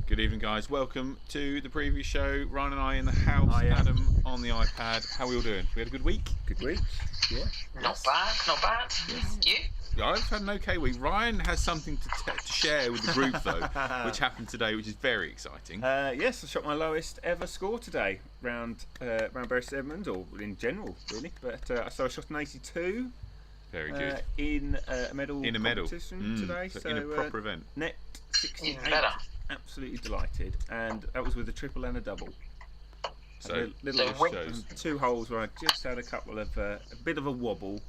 Good evening, guys. Welcome to the preview show. Ryan and I in the house. Adam on the iPad. How are we all doing? We had a good week? Good week. Yeah. Not bad. Yes. You? I've had an okay week. Ryan has something to share with the group, though, which happened today, which is very exciting. Yes, I shot my lowest ever score today round Bury St Edmunds, or in general, really. But so I shot an 82. Very good. In a medal competition today. So in a proper event. Net 68. Even better. Absolutely delighted, and that was with a triple and a double. So shows 2 holes where I just had a couple of a bit of a wobble,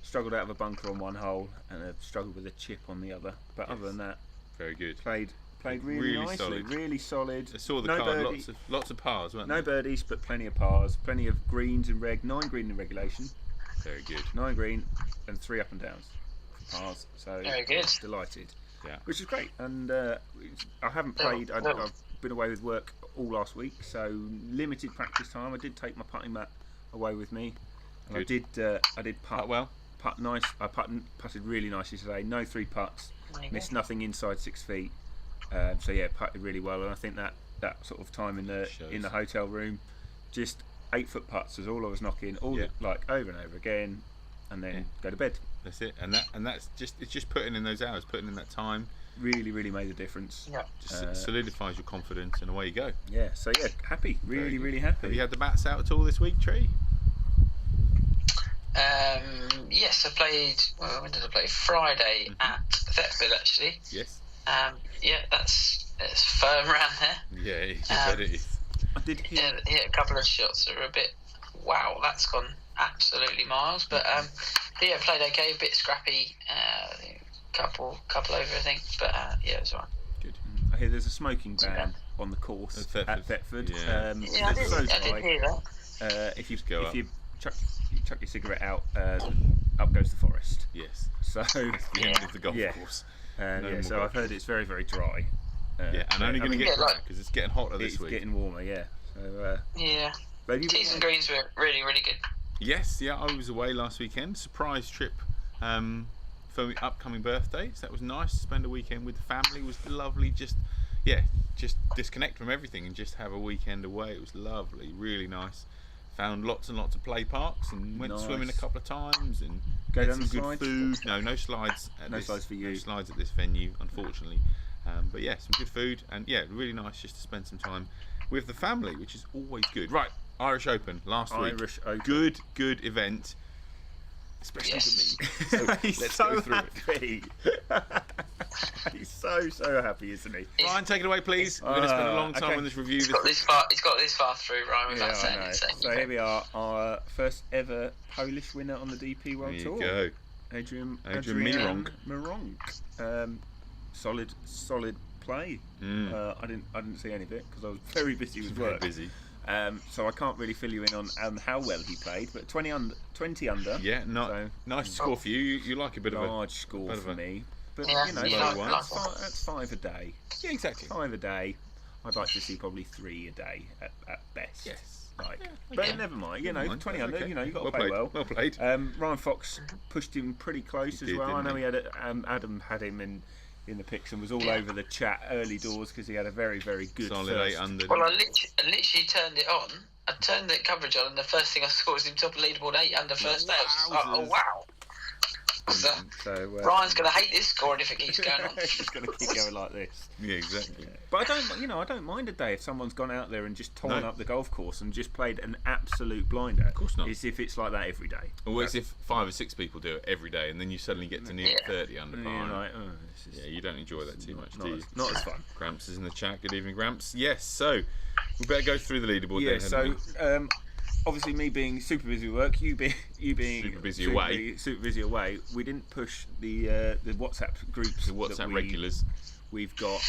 struggled out of a bunker on one hole, and I struggled with a chip on the other. But other than that, very good. Played really nicely, really solid. I saw the card. Lots of pars, weren't there? No birdies, but plenty of pars, plenty of greens in reg. 9 green in regulation. Very good. 9 green and 3 up and downs for pars. So very good. Delighted. Yeah. Which is great, and I haven't played. I've been away with work all last week, so limited practice time. I did take my putting mat away with me, and I did putt well. Putt nice. I putted really nicely today. No 3 putts, missed nothing inside 6 feet. So yeah, putted really well, and I think that sort of time in the hotel room, just 8-foot putts was all I was knocking, like over and over again, and then go to bed. That's it, and that's just putting in those hours, putting in that time. Really made a difference. Yeah. Just solidifies your confidence, and away you go. Yeah. So yeah, happy. Really happy. Have you had the bats out at all this week, Tree? Yes, I played. Well, when did I play? Friday at Thetford, actually. Yes. Yeah, it's firm around there. Yeah, you bet it is. I did hear. Hit a couple of shots that were a bit. Wow, that's gone absolutely miles. But yeah, played okay, a bit scrappy. Couple over, I think. But yeah, it was alright. Good. I hear there's a smoking ban on the course at Thetford. Yeah, I did hear that. If you chuck your cigarette out, up goes the forest. Yes. So it's the end of the golf course. So I've heard it's very dry. And only going to get drier because it's getting hotter this week. It's getting warmer, yeah. So, Tees and greens were really good. Yes, yeah, I was away last weekend. Surprise trip for my upcoming birthday. So that was nice to spend a weekend with the family. It was lovely. Just disconnect from everything and just have a weekend away. It was lovely, really nice. Found lots and lots of play parks and went swimming a couple of times and had some good food. No slides. Slides for you. No slides at this venue, unfortunately. But yeah, some good food and yeah, really nice just to spend some time with the family, which is always good. Right, Irish Open last week. Irish Open. Good event, especially for me. He's let's so go through happy. He's so happy, isn't he? Ryan, take it away, please. We're going to spend a long time on this review. He's got this far through, Ryan, without saying anything. So here we are, our first ever Polish winner on the DP World Tour. There you go. Adrian Mirong. Solid play. I didn't see any of it because I was very busy with work. So I can't really fill you in on how well he played, but 20 under. Yeah, nice score for you. You like a bit of a large score for me, but that's 5 a day. Yeah, exactly. 5 a day. I'd like to see probably 3 a day at best. Yes. But never mind. 20 under. Okay. You got to play well. Well played. Ryan Fox pushed him pretty close as well. I know he had Adam had him in the picks and was all over the chat early doors because he had a very good solid first. 8 under. Well, I literally turned it on. I turned the coverage on, and the first thing I saw was him top of leaderboard 8 under first day. Oh wow! So Ryan's going to hate this scoring if it keeps going on. It's going to keep going like this. Yeah, exactly. Yeah. But I don't mind a day if someone's gone out there and just torn up the golf course and just played an absolute blinder. Of course not. It's if it's like that every day. Or it's if 5 or 6 people do it every day, and then you suddenly get to near 30 under par. Yeah, you don't enjoy that too much, do you? Not as fun. Gramps is in the chat. Good evening, Gramps. Yes, so we better go through the leaderboard then. Yeah, so obviously me being super busy at work, you being super busy away, we didn't push the WhatsApp groups, the WhatsApp regulars. We've got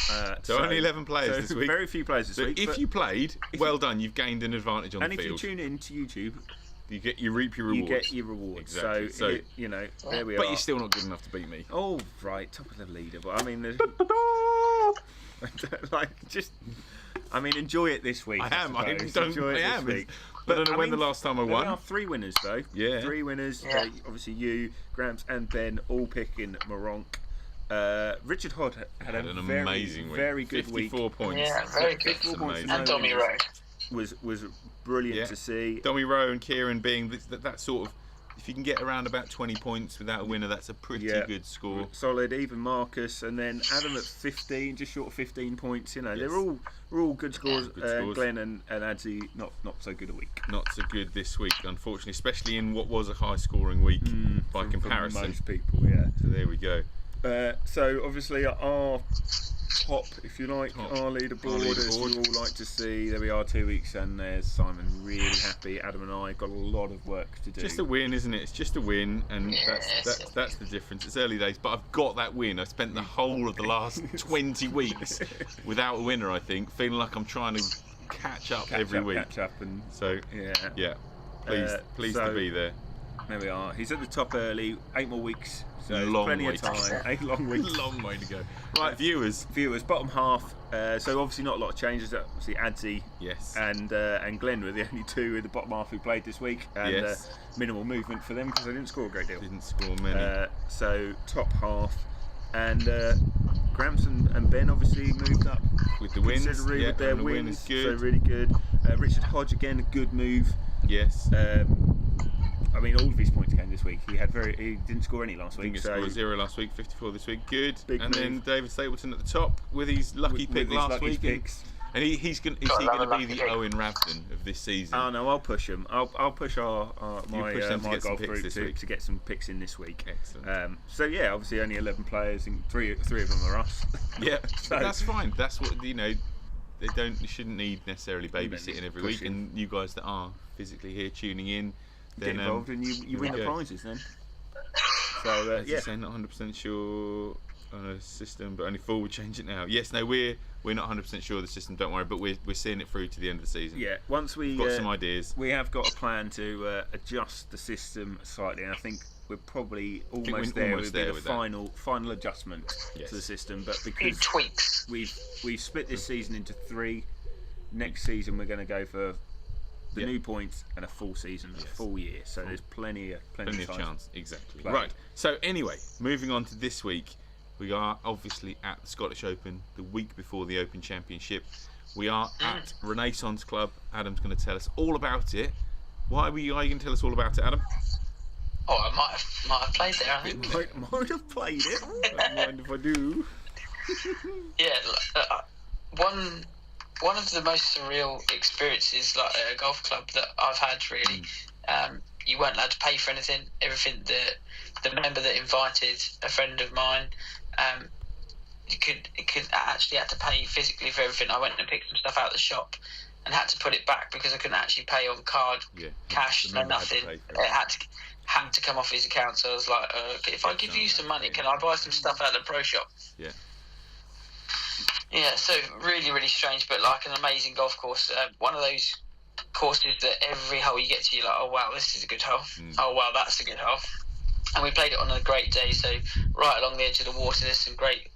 so only 11 players this week. Very few players this week. If you played, well done. You've gained an advantage on the field. And if you tune in to YouTube, you reap your rewards. You get your rewards. Exactly. So there we are. But you're still not good enough to beat me. Oh right, top of the leader. But I mean, enjoy it this week. I am. I am. But I don't know when the last time I won. There are 3 winners though. Yeah. 3 winners. Yeah. Obviously you, Gramps, and Ben all picking Moronk. Richard Hodd had an amazing week. Very good 54 week. points. Yeah, very good. And Dommy Rowe was brilliant to see. Dommy Rowe and Kieran being that sort of, if you can get around about 20 points without a winner, that's a pretty good score. Solid. Even Marcus, and then Adam at 15, just short of 15 points. They're all good scores. Good scores. Glenn and Adzi not so good a week. Not so good this week, unfortunately, especially in what was a high-scoring week by comparison. For most people, yeah. So there we go. So obviously our top, if you like, our leaderboard, as you all like to see. There we are, 2 weeks, and there's Simon really happy. Adam and I got a lot of work to do. Just a win, isn't it? It's just a win, and that's the difference. It's early days, but I've got that win. I spent the whole of the last 20 weeks without a winner, I think, feeling like I'm trying to catch up every week. And so yeah. Pleased to be there. There we are. He's at the top early. 8 more weeks. So long plenty way of time. 8 long weeks. Long way to go. Right, viewers, bottom half. So obviously not a lot of changes. Obviously Adzi, and Glenn were the only 2 in the bottom half who played this week, and minimal movement for them because they didn't score a great deal. Didn't score many. So top half, and Gramps and Ben obviously moved up with the wins. With their wins, good. So really good. Richard Hodge again, a good move. Yes. I mean, all of his points came this week. He didn't score any last week. He scored 0 last week, 54 this week. Good. Big and move. Then David Stapleton at the top with his lucky pick last week. And is he going to be the Owen Ravden of this season? Oh no, I'll push him. I'll push my golf group to get some picks in this week. Excellent. So yeah, obviously only 11 players, and three of them are us. Yeah, so that's fine. That's what they shouldn't need necessarily babysitting every week. And you guys that are physically here tuning in, get involved and you win the prizes then. So as saying, not 100% sure on a system, but only 4 would change it now. Yes, no, we're not 100% sure of the system. Don't worry, but we're seeing it through to the end of the season. Yeah, once we've got some ideas. We have got a plan to adjust the system slightly, and I think we're probably almost there with the final adjustment to the system. But because tweaks, we've split this season into 3. Next season we're going to go for the new points and a full season, a full year. So there's plenty of chance. Exactly. Right. So anyway, moving on to this week, we are obviously at the Scottish Open, the week before the Open Championship. We are at Renaissance Club. Adam's going to tell us all about it. Why are you going to tell us all about it, Adam? Oh, I might have played there, I think. Might have played it. Don't mind if I do. Yeah, one of the most surreal experiences at a golf club that I've had, really. You weren't allowed to pay for anything. Everything the member that invited a friend of mine, you could actually had to pay physically for everything. I went and picked some stuff out of the shop and had to put it back because I couldn't actually pay on card, cash, no nothing. It had to come off his account. So I was like, if I give you some money, can I buy some stuff out of the pro shop? Yeah. Yeah, so really, really strange, but like an amazing golf course. One of those courses that every hole you get to, you're like, oh wow, this is a good hole. Oh wow, that's a good hole. And we played it on a great day, so right along the edge of the water, there's some great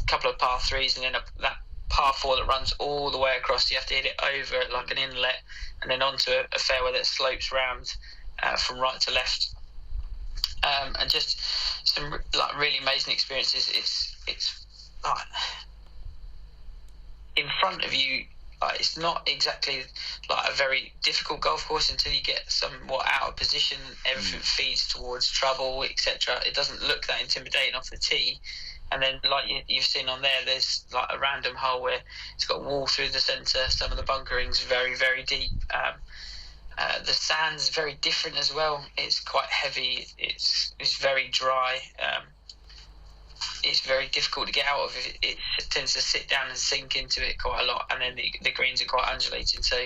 couple of par 3s, and then that par 4 that runs all the way across. You have to hit it over like an inlet and then onto a fairway that slopes round from right to left. And just some like really amazing experiences. It's like in front of you. It's not exactly like a very difficult golf course until you get somewhat out of position. Everything feeds towards trouble, etc. It doesn't look that intimidating off the tee. And then, like you've seen on there, there's like a random hole where it's got a wall through the centre. Some of the bunkering's very, very deep. The sand's very different as well. It's quite heavy. It's very dry. It's very difficult to get out of. It tends to sit down and sink into it quite a lot, and then the greens are quite undulating. So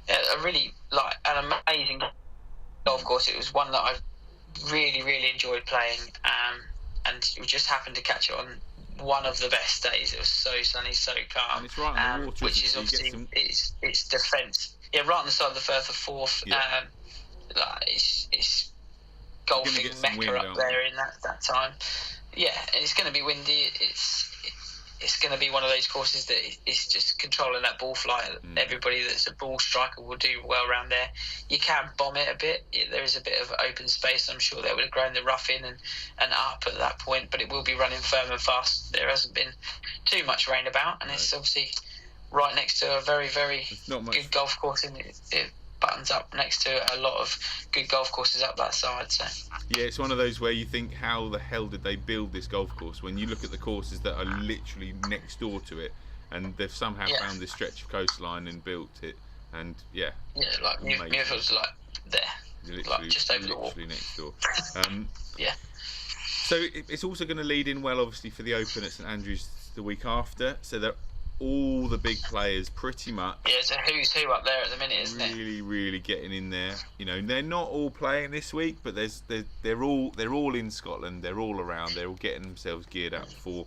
a really an amazing golf course. It was one that I really enjoyed playing, and we just happened to catch it on one of the best days. It was so sunny, so calm, and it's right on the water, which is obviously it's defence. Yeah, right on the side of the Firth of Forth. Yeah. It's golfing mecca up there in that time. Yeah, it's going to be windy. It's going to be one of those courses that it's just controlling that ball flight. Everybody that's a ball striker will do well around there. You can bomb it a bit. There is a bit of open space. I'm sure they would have grown the rough in and up at that point, but it will be running firm and fast. There hasn't been too much rain about, and it's obviously right next to a very good golf course, and it buttons up next to a lot of good golf courses up that side. So yeah, it's one of those where you think, how the hell did they build this golf course, when you look at the courses that are literally next door to it, and they've somehow found this stretch of coastline and built it. And like Muirfield's like there, like just over the wall, next door. Yeah. So it's also going to lead in well, obviously, for the Open at St Andrews the week after. So they're all the big players pretty much. Yeah, it's a who's who up there at the minute, isn't it? Really getting in there. You know, they're not all playing this week, but they're all in Scotland. They're all around. They're all getting themselves geared up for,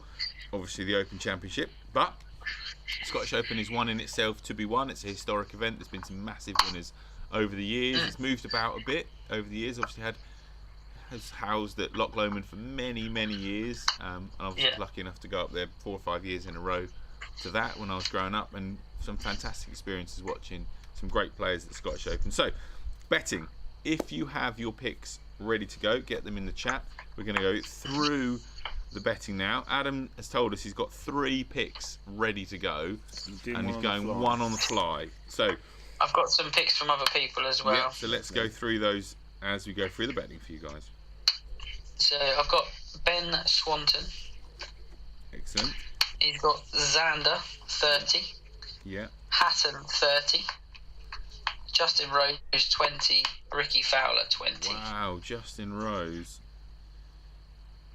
obviously, the Open Championship. But Scottish Open is one in itself to be won. It's a historic event. There's been some massive winners over the years. It's moved about a bit over the years. Obviously has housed at Loch Lomond for many years. And I was lucky enough to go up there 4 or 5 years in a row to that when I was growing up, and some fantastic experiences watching some great players at the Scottish Open. So, betting. If you have your picks ready to go, get them in the chat. We're going to go through the betting now. Adam has told us he's got 3 picks ready to go, and he's going one on the fly. So I've got some picks from other people as well. Yeah, so let's go through those as we go through the betting for you guys. So I've got Ben Swanton. Excellent. He's got Xander 30. Yeah. Hatton 30. Justin Rose 20. Ricky Fowler 20. Wow, Justin Rose.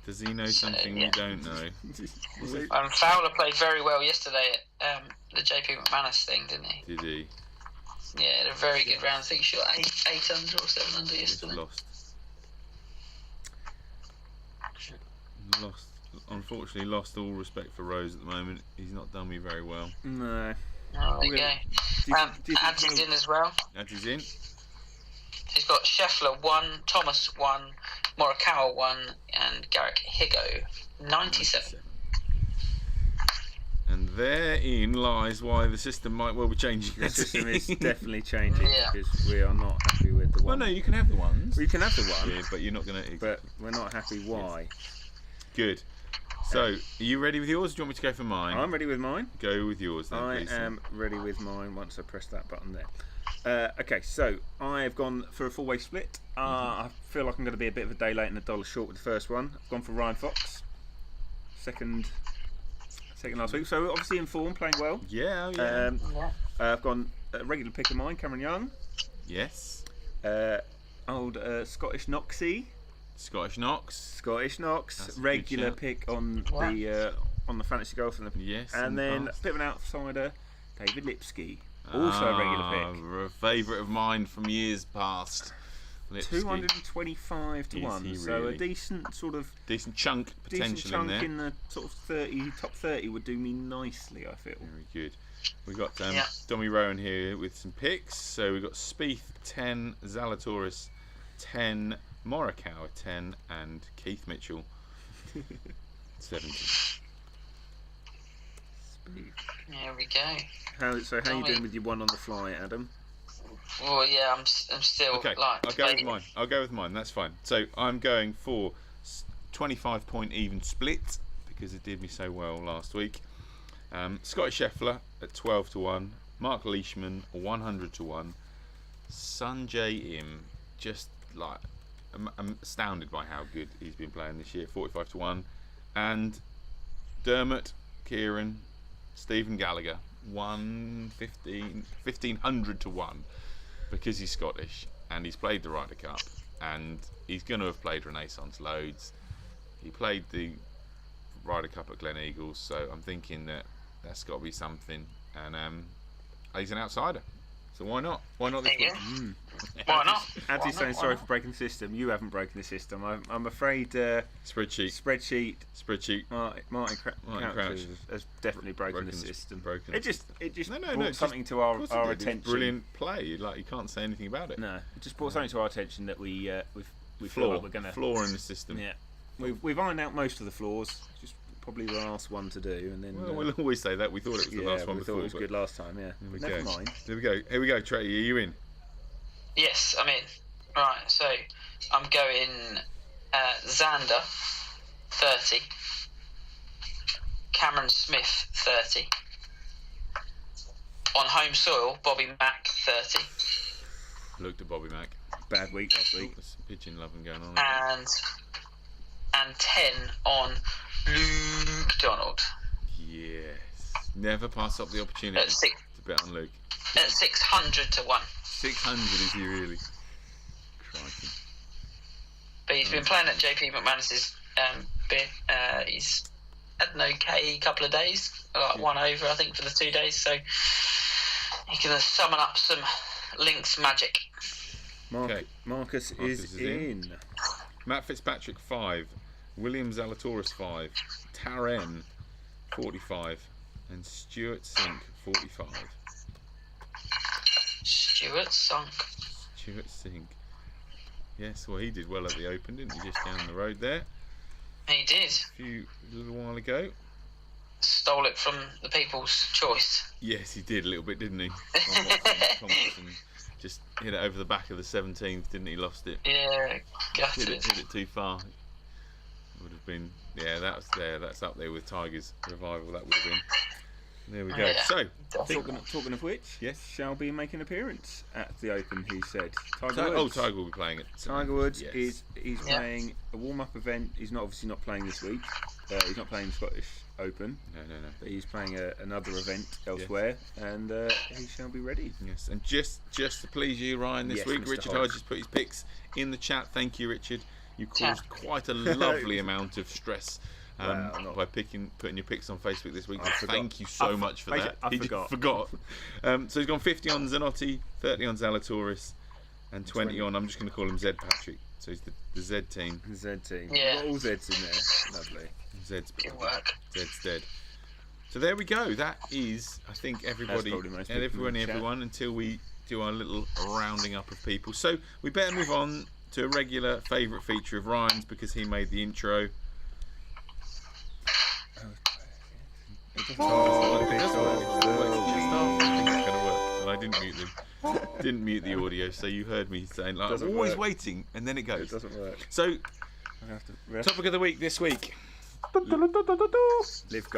Does he know something we don't know? Fowler played very well yesterday at the JP McManus thing, didn't he? Did he? Yeah, had a very good round. I think he shot 8 under or 7 under yesterday. Unfortunately, lost all respect for Rose at the moment. He's not done me very well. No. Oh, there you go. Ads is in as well. Ads is in. He's got Scheffler 1, Thomas 1, Morikawa 1, and Garrick Higo 97. And therein lies why the system might well be changing. The system is definitely changing because we are not happy with the one. Well, no, you can have the ones. We can have the one. Yeah, but you're not going to. But we're not happy. Why? Good. So, are you ready with yours? Or do you want me to go for mine? I'm ready with mine. Go with yours then, please. I am ready with mine once I press that button there. Okay, so I've gone for a four-way split. I feel like I'm going to be a bit of a day late and $1 short with the first one. I've gone for Ryan Fox. Second last week. So obviously in form, playing well. Yeah. I've gone a regular pick of mine, Cameron Young. Yes. Old Scottish Knoxy. Scottish Knox. That's regular pick on the fantasy golf and then a bit of an outsider, David Lipsky. Also a regular pick. A favourite of mine from years past. Lipsky. 225 to 1. Really? So a decent chunk potential in there. In the sort of top 30 would do me nicely, I feel. Very good. We've got Dommy Rowan here with some picks. So we've got Spieth 10, Zalatoris 10, Morikawa 10, and Keith Mitchell 17. There we go. How are you doing with your one on the fly, Adam? Well, yeah, I'm still I'll go with mine. That's fine. So I'm going for 25 point even split because it did me so well last week. Scotty Scheffler at 12 to 1. Mark Leishman 100 to 1. Sanjay Im, just like I'm astounded by how good he's been playing this year, 45 to 1. And Dermot, Kieran, Stephen Gallagher 1500 to 1 because he's Scottish and he's played the Ryder Cup and he's going to have played Renaissance loads. He played the Ryder Cup at Glen Eagles, so I'm thinking that's got to be something. And he's an outsider. So why not? Why not this week? Why not? Andy's saying sorry for breaking the system. You haven't broken the system. I'm afraid. Spreadsheet. Martin Crouch has definitely broken the system. It just brought something to our attention. Brilliant play. Like, you can't say anything about it. No, it just brought something to our attention that we feel like we're gonna flaw in the system. Yeah, we've ironed out most of the flaws. Just probably the last one to do, and then we'll always say that. We thought it was the last one we before. thought it was good last time. Yeah, never mind. There we go. Here we go. Trey, are you in? Yes, I'm in. Right, so I'm going Xander 30, Cameron Smith 30. On home soil, Bobby Mack 30. Looked at Bobby Mack. Bad week last week. There's some pigeon loving going on. And 10 on Luke Donald. Yes. Never pass up the opportunity to bet on Luke. At 600 to 1. 600 is he really? Crikey. But he's been playing at JP McManus's bit. He's had an okay couple of days. One over, I think, for the 2 days. So he can summon up some Lynx magic. Marcus is in. Matt Fitzpatrick 5. William Zalatoris 5. Taryn 45. And Stuart Sink 45. Stuart Sink. Yes, well, he did well at the Open, didn't he? Just down the road there. He did. A little while ago. Stole it from the People's Choice. Yes, he did a little bit, didn't he? Thompson just hit it over the back of the 17th, didn't he? Lost it. Yeah, gutted. Hit it too far. It would have been. Yeah, that's there. That's up there with Tiger's revival. That would have been. There we go. Yeah, so, talking of which, yes, shall be making an appearance at the Open. He said. Tiger Woods will be playing it. Tiger Woods is playing a warm-up event. He's obviously not playing this week. He's not playing the Scottish Open. No. But he's playing another event elsewhere, and he shall be ready. Yes, and just to please you, Ryan, this week, Mr. Richard Hodge has put his picks in the chat. Thank you, Richard. You caused quite a lovely amount of stress. By putting your picks on Facebook this week. Thank you so much for that. I forgot. So he's gone 50 on Zanotti, 30 on Zalatoris, and 20 on, I'm just going to call him Zed Patrick. So he's the Z team. Z team. Yeah. All Z's in there. Lovely. Zed's Good work. Zed's dead. So there we go. That is, I think, everyone, until we do our little rounding up of people. So we better move on to a regular favourite feature of Ryan's, because he made the intro. I didn't mute the audio, so you heard me saying, like, I'm always waiting, and then it goes. It doesn't work. So, topic of the week this week: Live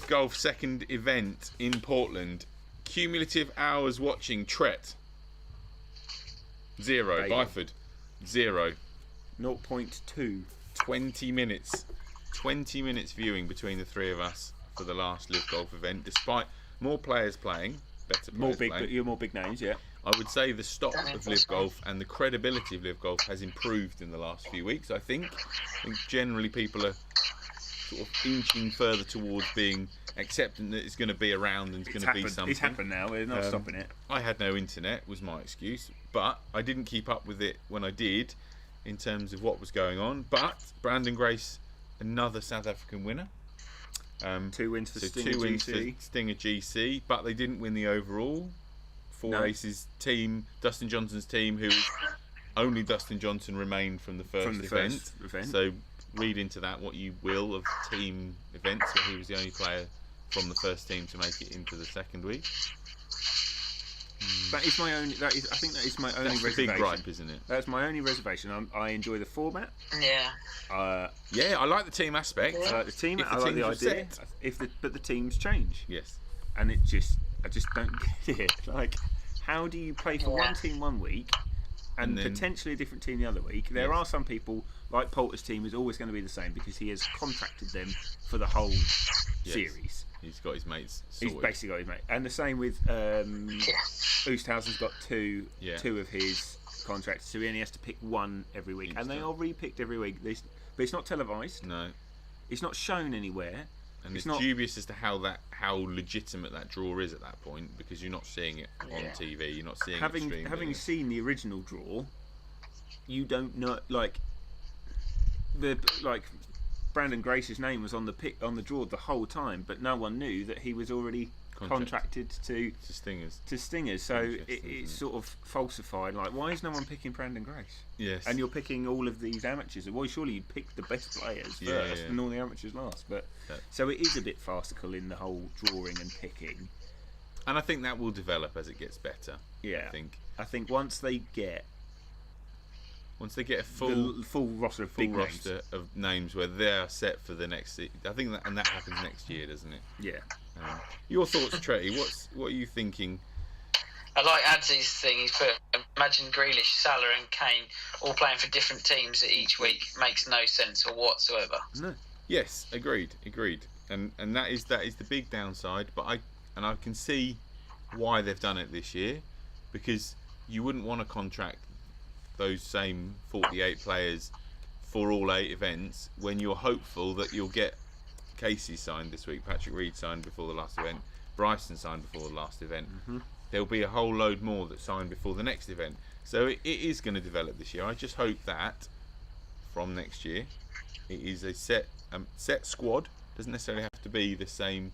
Golf second event in Portland. Cumulative hours watching: Trett 0, Byford 0, 0.2, 20 minutes. 20 minutes viewing between the three of us for the last Live Golf event, despite more players playing, better players playing. More big names, yeah. I would say the stock of Live Golf and the credibility of Live Golf has improved in the last few weeks. I think generally people are sort of inching further towards being accepting that it's going to be around and it's going to be something. It's happened now. We're not stopping it. I had no internet, was my excuse, but I didn't keep up with it when I did, in terms of what was going on. But Brandon Grace, another South African winner. 2 wins for Stinger GC, but they didn't win the overall. Four Aces team, Dustin Johnson's team, who only Dustin Johnson remained from the first event. So read into that what you will of team events, where he was the only player from the first team to make it into the second week. I think that is my only reservation. Big gripe, isn't it? That's my only reservation. I enjoy the format. Yeah. Yeah, I like the team aspect. I like the team. I like the idea. But the teams change. Yes. And I just don't get it. Like, how do you play for one team one week and then, potentially a different team the other week? There are some people, like Poulter's team, is always going to be the same because he has contracted them for the whole series. He's got his mates sorted. He's basically got his mate. And the same with Oosthausen's got two of his contracts, so he only has to pick one every week. And they are re-picked every week. But it's not televised. No. It's not shown anywhere. And it's dubious as to how legitimate that draw is at that point, because you're not seeing it on TV. You're not seeing it streamed. Having seen the original draw, you don't know Brandon Grace's name was on the draw the whole time, but no one knew that he was already contracted to Stingers. So it's sort of falsified. Like, why is no one picking Brandon Grace? Yes. And you're picking all of these amateurs. Well, surely you'd pick the best players first and all the amateurs last. But so it is a bit farcical in the whole drawing and picking. And I think that will develop as it gets better. Yeah. I think once they get a full roster of names where they're set for the next season. I think that happens next year, doesn't it? Yeah. Your thoughts, Tretty? What are you thinking? I like Adzy's thing. He's put, imagine Grealish, Salah and Kane all playing for different teams each week. Makes no sense whatsoever. No. Yes, agreed. And that is the big downside. But I can see why they've done it this year, because you wouldn't want to contract those same 48 players for all 8 events when you're hopeful that you'll get Casey signed this week, Patrick Reed signed before the last event, Bryson signed before the last event. There'll be a whole load more that signed before the next event. So it is going to develop this year. I just hope that from next year it is a set squad. Doesn't necessarily have to be the same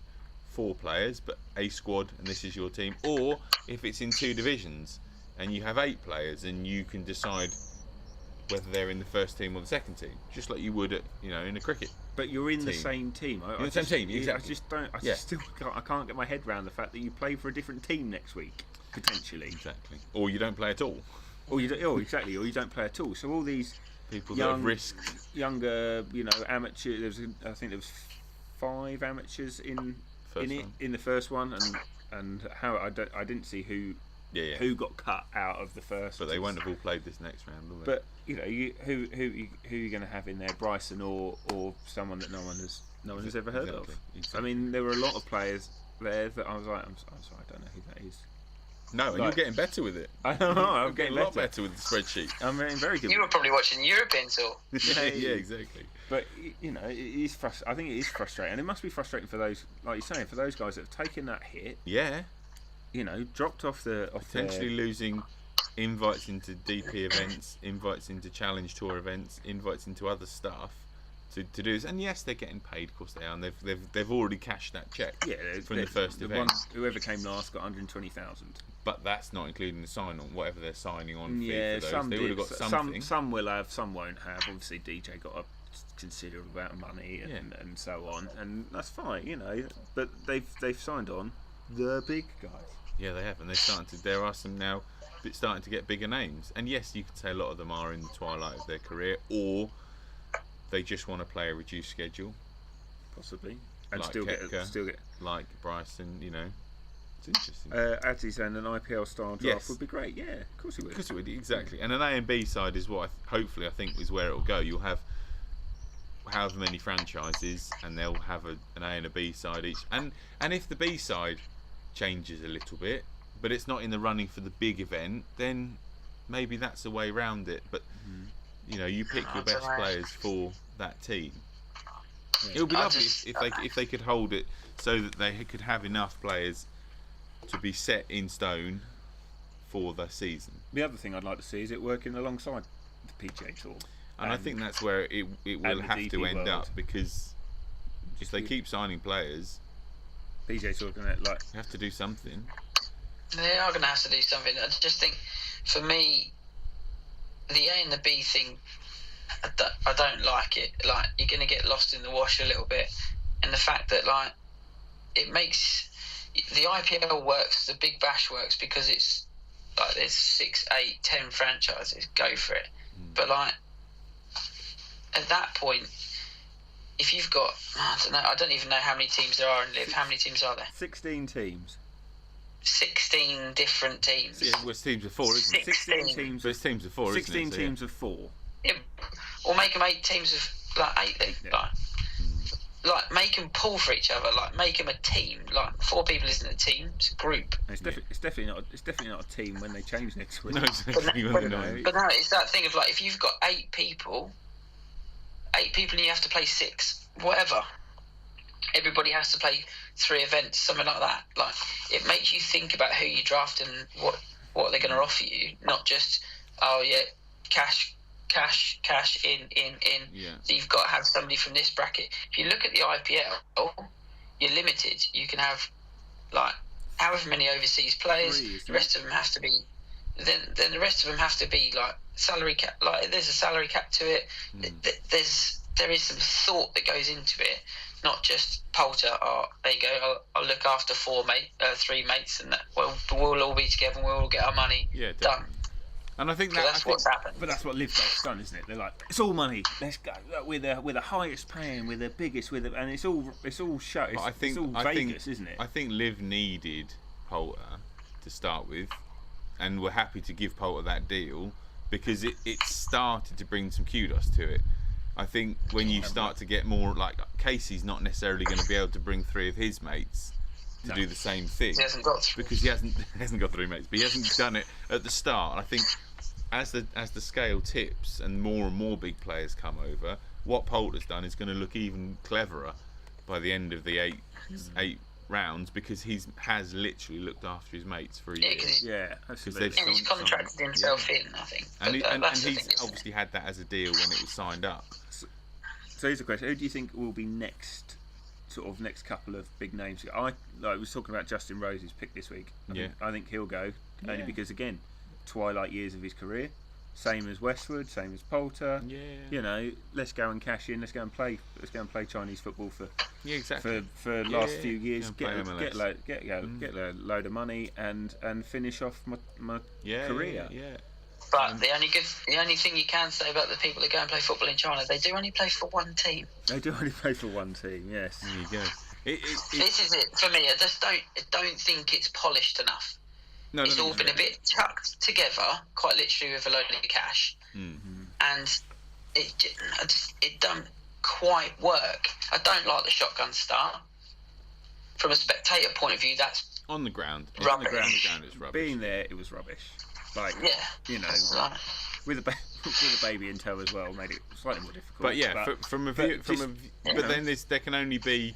4 players, but a squad, and this is your team. Or if it's in 2 divisions and you have 8 players, and you can decide whether they're in the first team or the second team, just like you would at, in a cricket. But you're in the same team. You're in the same team, exactly. I can't get my head around the fact that you play for a different team next week, potentially. Exactly. Or you don't play at all. Or you don't play at all. So all these people that have risked younger, amateur. I think there was 5 amateurs in the first one, and how I didn't see who got cut out of the first. But they won't have all played this next round, will they? But who are you going to have in there? Bryson or someone that no one has ever heard of. Exactly. I mean, there were a lot of players there that I was like, I'm sorry, I don't know who that is. No, and you're getting better with it. I don't know. I'm getting a lot better with the spreadsheet. I'm getting very good. You were probably watching European tour. yeah, exactly. But it is I think it is frustrating, and it must be frustrating for those, like you're saying, for those guys that have taken that hit. Yeah. Dropped off potentially losing invites into DP events, invites into Challenge Tour events, invites into other stuff to do this. And yes, they're getting paid, of course they are, and they've already cashed that check from the first event. Whoever came last got 120,000. But that's not including the sign-on, whatever they're signing on fee for those. Some they would have got something. Some will have, some won't have. Obviously, DJ got a considerable amount of money and so on, and that's fine, But they've signed on the big guys. Yeah, they have, and there are some now starting to get bigger names. And yes, you could say a lot of them are in the twilight of their career, or they just want to play a reduced schedule, possibly, and like still get like Bryson. It's interesting. Adzi saying an IPL style draft would be great. Yeah, of course it would. Of course it would, exactly. And an A and B side is what hopefully I think is where it will go. You'll have however many franchises, and they'll have an A and a B side each. And if the B side changes a little bit, but it's not in the running for the big event, then maybe that's the way around it. But you pick your best players for that team. Yeah. It would be lovely if they could hold it so that they could have enough players to be set in stone for the season. The other thing I'd like to see is it working alongside the PGA Tour, and I think that's where it will have to end up, because if they keep signing players, PGA Tour have to do something. They are going to have to do something. I just think, for me, the A and the B thing, I don't like it. Like, you're going to get lost in the wash a little bit, and the fact that it makes the IPL works, the Big Bash works, because it's like there's 6, 8, 10 franchises. Go for it. But at that point, if you've got, I don't even know how many teams there are in Live. How many teams are there? 16 teams. 16 different teams. Yeah, well, it's teams of 4, isn't it? 16 teams. But it's teams of 4, 16 isn't it? teams of 4. Yeah, or make them 8 teams of 8 then. Yeah. Like make them pull for each other. Like make them a team. Like 4 people isn't a team; it's a group. It's definitely not. It's definitely not a team when they change next week. No, exactly. But no, it's that thing of if you've got 8 people, and you have to play 6, whatever. everybody has to play 3 events, something like that. Like, it makes you think about who you draft and what they're going to offer you, not just cash in. Yeah. So you've got to have somebody from this bracket. If you look at the IPL, you're limited. You can have like however many overseas players. The rest of them have to be. Then the rest of them have to be like salary cap. Like, there's a salary cap to it. There is some thought that goes into it, not just Poulter. Oh, there you go. I'll look after 3 mates, and we'll all be together and we'll all get our money done. And I think that's what's happened. But that's what Live Golf's done, isn't it? They're like, it's all money. Let's go. We're the highest paying. We're the biggest. And it's all show. It's all Vegas, isn't it? I think Liv needed Poulter to start with, and we're happy to give Poulter that deal because it started to bring some kudos to it. I think when you start to get more, like, Casey's not necessarily going to be able to bring 3 of his mates to do the same thing. He hasn't got 3. Because he hasn't got 3 mates, but he hasn't done it at the start. And I think as the scale tips and more big players come over, what Poulter's done is going to look even cleverer by the end of the 8 rounds, because he has literally looked after his mates for a year. Yeah, absolutely. And he's contracted himself in, I think. And he's obviously had that as a deal when it was signed up. So here's a question: who do you think will be next? Sort of next couple of big names. I was talking about Justin Rose's pick this week. I think he'll go only because, again, twilight years of his career. Same as Westwood, same as Poulter. Yeah. You know, let's go and cash in. Let's go and play Chinese football for the last few years. Get a load of money and finish off my career. Yeah. But the only thing you can say about the people that go and play football in China, they do only play for one team. They do only play for one team. Yes. There you go. This is it for me. I just don't think it's polished enough. It's all been a bit tucked together, quite literally, with a load of cash, and it don't quite work. I don't like the shotgun start. From a spectator point of view, that's on the ground. Rubbish. On the ground, it's rubbish. Being there, it was rubbish. Like, you know, with a baby in tow as well, made it slightly more difficult. But yeah, but then there can only be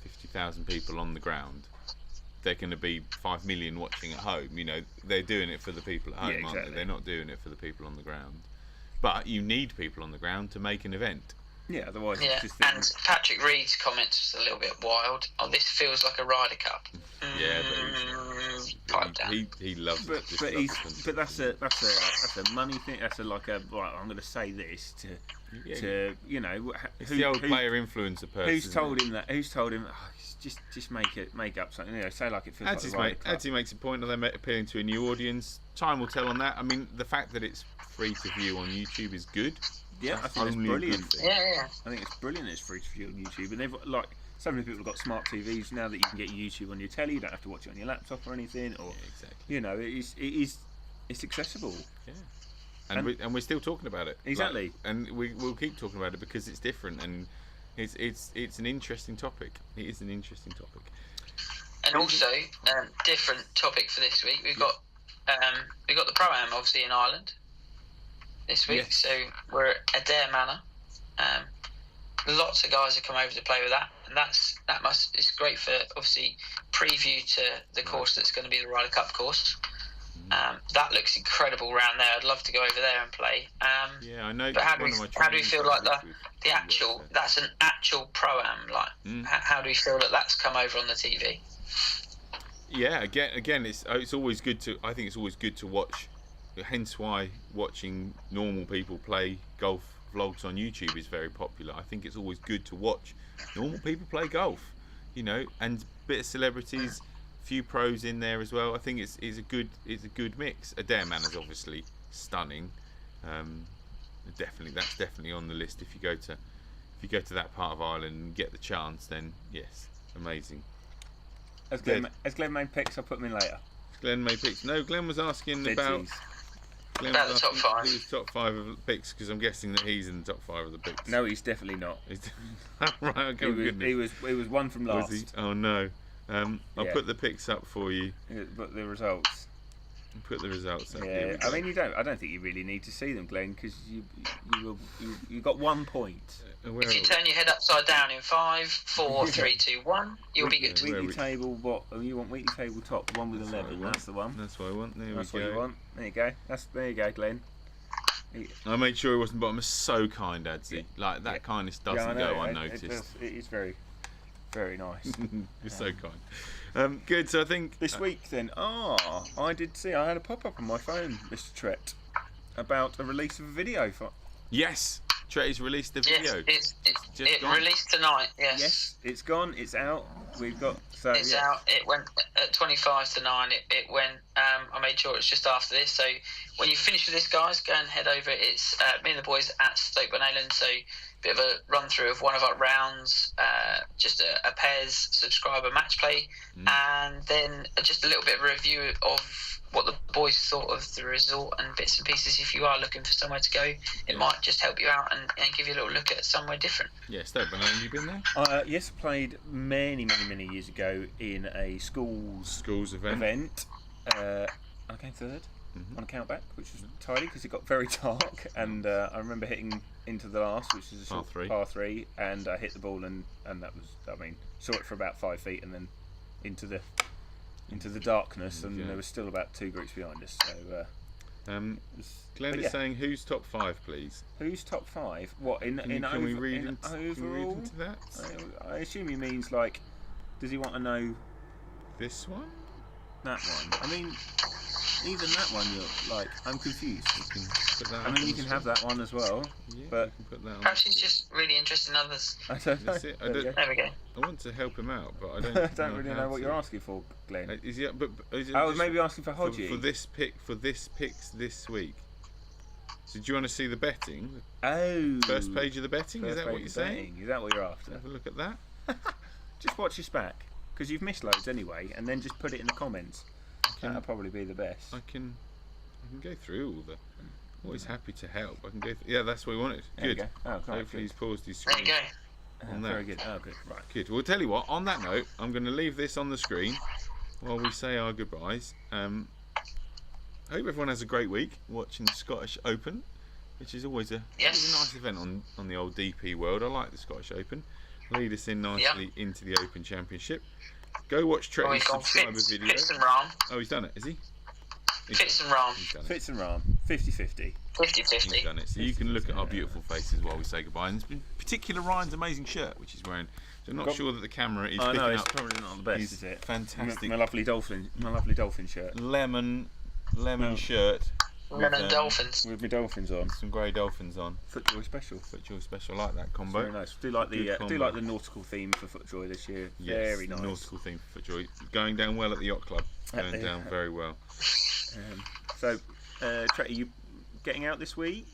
50,000 people on the ground. There can be 5 million watching at home. You know, they're doing it for the people at home, aren't they? They're not doing it for the people on the ground. But you need people on the ground to make an event. Yeah, otherwise it's just... And Patrick Reed's comments was a little bit wild. Oh, this feels like a Ryder Cup. Yeah, but he loves it. But that's a money thing. That's I'm going to say this to you know. It's the old player influencer person. Who's told him that? Who's told him? Oh, just make up something. You know, say like it feels like a Ryder Cup. As he makes a point of them appealing to a new audience. Time will tell on that. I mean, the fact that it's free to view on YouTube is good. Yeah, I think it's brilliant. Yeah. I think it's brilliant. It's free to view on YouTube, and they've so many people have got smart TVs now that you can get YouTube on your telly. You don't have to watch it on your laptop or anything. Or you know, it's accessible. Yeah, and we're still talking about it. Exactly, and we'll keep talking about it because it's different and it's an interesting topic. It is an interesting topic. And also, different topic for this week. We've got the Pro-Am obviously in Ireland this week. Yes. So we're at Adair Manor. Lots of guys have come over to play with that, and it's great for obviously preview to the course that's going to be the Ryder Cup course. That looks incredible round there. I'd love to go over there and play. Yeah, I know. But how do we feel like the actual that's an actual Pro-Am? Like, how do we feel that that's come over on the TV? Yeah, again, it's always good to. I think it's always good to watch. Hence why watching normal people play golf vlogs on YouTube is very popular. I think it's always good to watch normal people play golf, you know, and a bit of celebrities, few pros in there as well. I think it's a good mix. Adair Manor's obviously stunning. That's definitely on the list. If you go to that part of Ireland and get the chance, then yes, amazing. As Glenn made picks, I'll put them in later. Glenn made picks. No, Glenn was asking about the top 5. He was top 5 of the picks because I'm guessing that he's in the top 5 of the picks. No, he's definitely not. Right, okay, he was one from last. Was he? Oh no. I'll put the picks up for you. But the results. Put the results up. Yeah, I mean, I don't think you really need to see them, Glenn, because you got 1 point. If you turn your head upside down in 5, 4, 3, 2, 1, you'll be good. Weekly table, what? You want weekly table top, the one with 11. That's the one. That's what I want. That's what you want. There you go. There you go, Glenn. I made sure it wasn't bottom. It's so kind, Adsy. Like that kindness doesn't go unnoticed. It is very, very nice. You're so kind. Good. So I think this week then. I did see. I had a pop up on my phone, Mr. Trett, about a release of a video for. Yes, Trett has released the video. Yes, it released tonight. Yes. Yes, it's gone. It's out. We've got. So it's out. It went at 25 to 9. It went. I made sure it's just after this. So when you finish with this, guys, go and head over. It's me and the boys at Stoke-on-Avon. So bit of a run through of one of our rounds, just a pairs subscriber match play, and then just a little bit of a review of what the boys thought of the resort and bits and pieces. If you are looking for somewhere to go, it might just help you out and give you a little look at somewhere different. Yeah, Stoke-on-Avon, have you been there? Yes, I played many years ago in a schools event. I came third on a countback, which was tidy because it got very dark, and I remember hitting into the last, which is a par three, and I hit the ball, and that was, I mean, saw it for about 5 feet, and then into the darkness, and there was still about 2 groups behind us. So, Glenn is saying, "Who's top 5, please?" Who's top 5? What in can overall? We read into that? I assume he means like, does he want to know this one? That one. I mean, even that one, you're like, I'm confused. I mean, you can have that one as well, but perhaps he's just really interested in others. I don't know. That's it. There we go. I want to help him out, but I don't. I don't really know what you're asking for, Glenn. Is he? But is it I was maybe asking for Hodgie for this picks this week. So do you want to see the betting? Oh, first page of the betting. Is that what you're saying? Is that what you're after? Have a look at that. Just watch us back, because you've missed loads anyway, and then just put it in the comments. That'll probably be the best. I can go through all the. Always happy to help. I can go. Yeah, that's what we wanted. Good. Go. Oh, hopefully he's paused his screen. There you go. Very good. Oh, good. Right. Good. Well, tell you what. On that note, I'm going to leave this on the screen while we say our goodbyes. Hope everyone has a great week watching the Scottish Open, which is always a nice event on the old DP world. I like the Scottish Open. Lead us in nicely into the Open Championship. Go watch Trett's subscriber video. Fitz and Rahm. Oh, he's done it, is he? Fitz and Rahm. Fitz and Rahm. 50-50. 50-50. He's done it. So you can look at our beautiful faces while we say goodbye. And in particular, Ryan's amazing shirt, which he's wearing. So I'm not sure that the camera is picking up. It's probably not the best, is it? Fantastic. My lovely dolphin shirt. Lemon shirt. Lemon dolphins. With my dolphins on. Some grey dolphins on. FootJoy special. I like that combo. Very nice. Do like the nautical theme for FootJoy this year. Yes, very nice. Nautical theme for FootJoy. Going down well at the yacht club. Going down very well. So, Trett, are you getting out this week?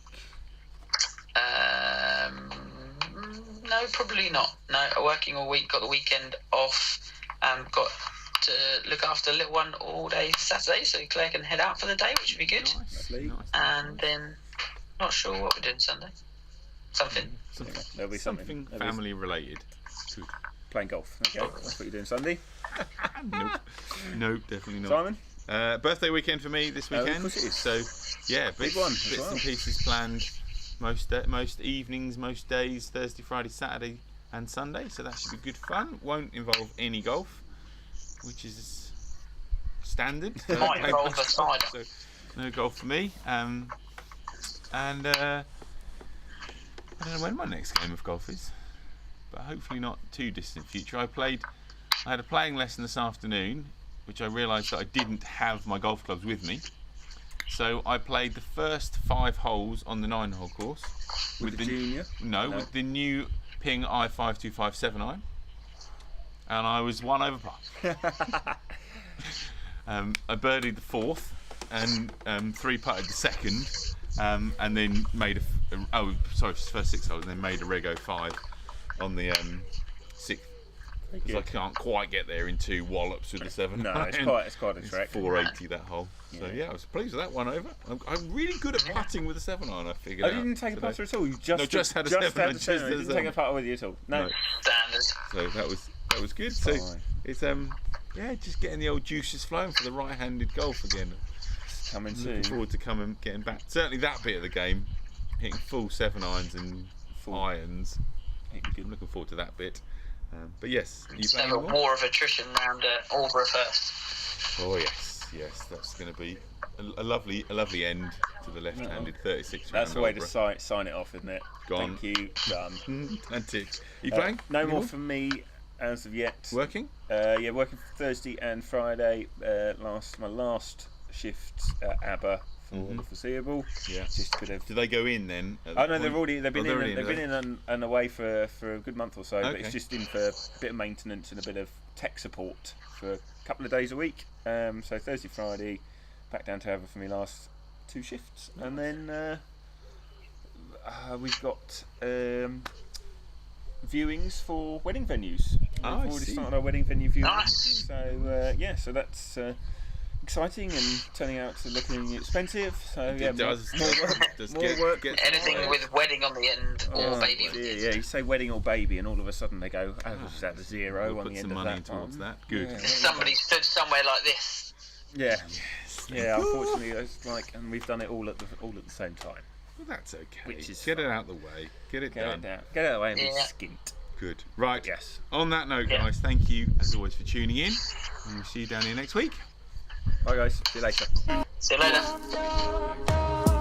No, probably not. No, working all week. Got the weekend off. Got to look after the little one all day Saturday, so Claire can head out for the day, which would be good. Nice. And then, not sure what we're doing Sunday. Something. There'll be something family related. Good. Playing golf. Okay, that's what you're doing Sunday. Nope, definitely not. Simon? Birthday weekend for me this weekend. Of course it is. So, yeah, big one. Bits and pieces planned. Most evenings, most days, Thursday, Friday, Saturday, and Sunday. So that should be good fun. Won't involve any golf, which is standard. Might involve a cider. So no golf for me. And I don't know when my next game of golf is, but hopefully not too distant future. I had a playing lesson this afternoon, which I realised that I didn't have my golf clubs with me. So I played the first 5 holes on the 9-hole course with the junior. No, with the new Ping i525 iron, and I was 1 over par. I birdied the 4th and 3 putted the 2nd, and then made first 6 holes, and then made a reg 05 on the 6th. Because I can't quite get there in 2 wallops with the 7. No, it's quite a trek. 480 that hole. So yeah, I was pleased with that 1 over. I'm really good at putting with the 7 iron. I figured. You didn't take a putter at all. You just had a 7. You didn't take a putter with you at all. No. Standard. So that was good. So it's just getting the old juices flowing for the right-handed golf again. Coming Looking soon. forward to getting back. Certainly that bit of the game, hitting full 7-irons and full irons. I'm looking forward to that bit. But yes, are you Let's playing have a more? war of attrition round Aldborough first. Oh yes, that's going to be a lovely end to the left-handed 36 round. That's the way to Aldborough. sign it off, isn't it? Gone. Thank you. Done. And tick. You playing? No more from me as of yet. Working? Yeah, working Thursday and Friday. My last shift at ABBA for the foreseeable. Yeah. Just a bit of. Do they go in then? Oh no, they've been in in and away for a good month or so. But Okay. it's just in for a bit of maintenance and a bit of tech support for a couple of days a week. So Thursday, Friday, back down to ABBA for my last 2 shifts, and then we've got viewings for wedding venues. We've already started our wedding venue viewing. Nice. So so that's exciting and turning out to looking expensive. So yeah, more work. Anything with wedding on the end or baby. Yeah, you say wedding or baby, and all of a sudden they go, "Oh, is that a 0 We'll on put the end some of money that?" towards that. Good. Yeah. Somebody stood somewhere like this. Yeah. Yes. Yeah. Unfortunately, it's and we've done it all at the same time. Well, that's okay. Which is Get it fun. out of the way. Get it done. Get it out of the way and be skint. Good. Right. Yes. On that note, guys, thank you as always for tuning in, and we'll see you down here next week. Bye, guys. See you later. See you later.